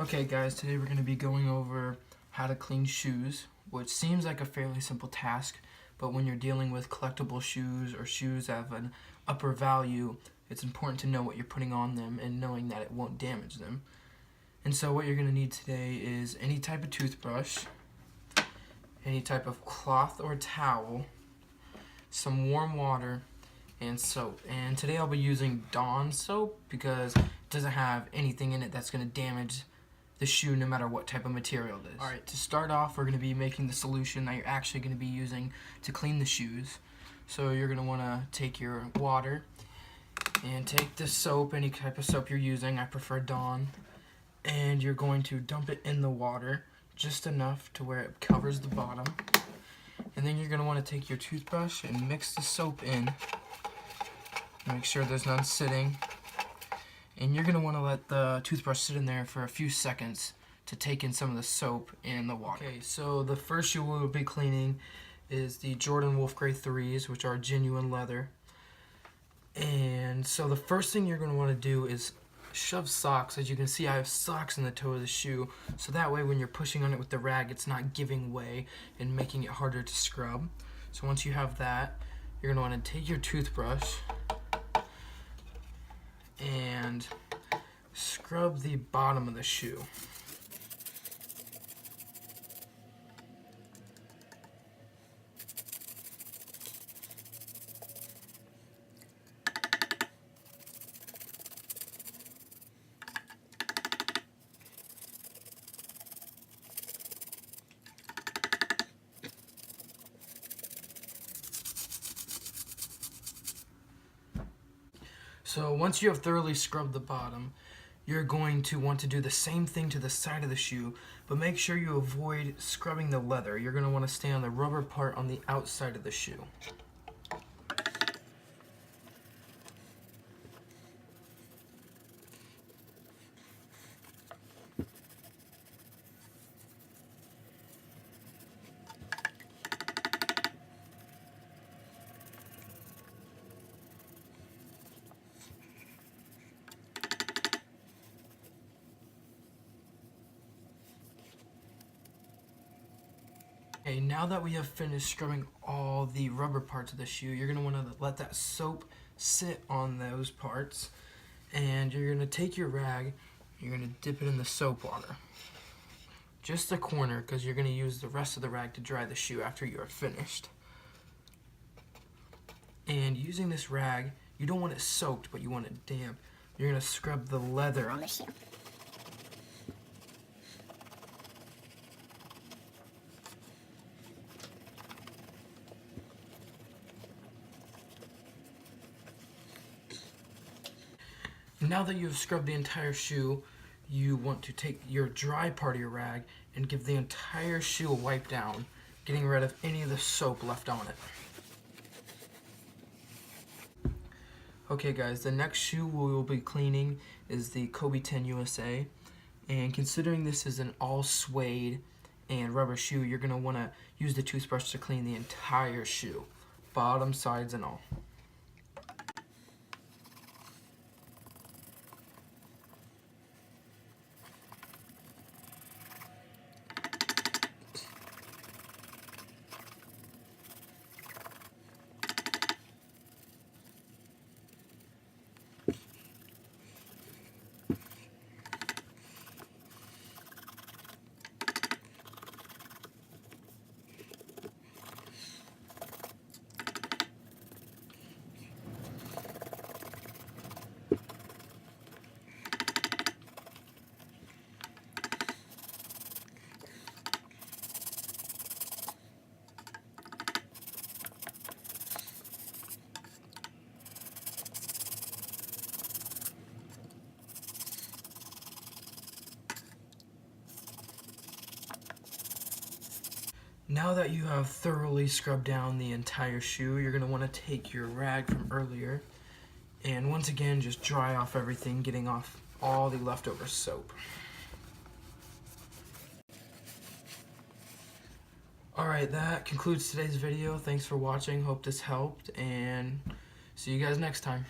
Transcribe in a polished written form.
Okay guys, today we're going to be going over how to clean shoes, which seems like a fairly simple task, but when you're dealing with collectible shoes or shoes of an upper value, it's important to know what you're putting on them and knowing that it won't damage them. And so what you're going to need today is any type of toothbrush, any type of cloth or towel, some warm water, and soap. And today I'll be using Dawn soap because it doesn't have anything in it that's going to damage the shoe no matter what type of material it is. Alright, to start off, we're going to be making the solution that you're actually going to be using to clean the shoes. So you're going to want to take your water and take the soap, any type of soap you're using, I prefer Dawn, and you're going to dump it in the water just enough to where it covers the bottom. And then you're going to want to take your toothbrush and mix the soap in. Make sure there's none sitting. And you're going to want to let the toothbrush sit in there for a few seconds to take in some of the soap and the water. Okay, so the first shoe we'll be cleaning is the Jordan Wolf Grey 3s, which are genuine leather. And so the first thing you're going to want to do is shove socks. As you can see, I have socks in the toe of the shoe, so that way when you're pushing on it with the rag, it's not giving way and making it harder to scrub. So once you have that, you're going to want to take your toothbrush and scrub the bottom of the shoe. So once you have thoroughly scrubbed the bottom, you're going to want to do the same thing to the side of the shoe, but make sure you avoid scrubbing the leather. You're going to want to stay on the rubber part on the outside of the shoe. Okay, now that we have finished scrubbing all the rubber parts of the shoe, you're going to want to let that soap sit on those parts, and you're going to take your rag, you're going to dip it in the soap water. Just the corner, because you're going to use the rest of the rag to dry the shoe after you are finished. And using this rag, you don't want it soaked, but you want it damp. You're going to scrub the leather on the shoe. Now that you've scrubbed the entire shoe, you want to take your dry part of your rag and give the entire shoe a wipe down, getting rid of any of the soap left on it. Okay guys, the next shoe we will be cleaning is the Kobe 10 USA. And considering this is an all suede and rubber shoe, you're going to want to use the toothbrush to clean the entire shoe, bottom, sides, and all. Now that you have thoroughly scrubbed down the entire shoe, you're going to want to take your rag from earlier and once again just dry off everything, getting off all the leftover soap. Alright, that concludes today's video. Thanks for watching. Hope this helped, and see you guys next time.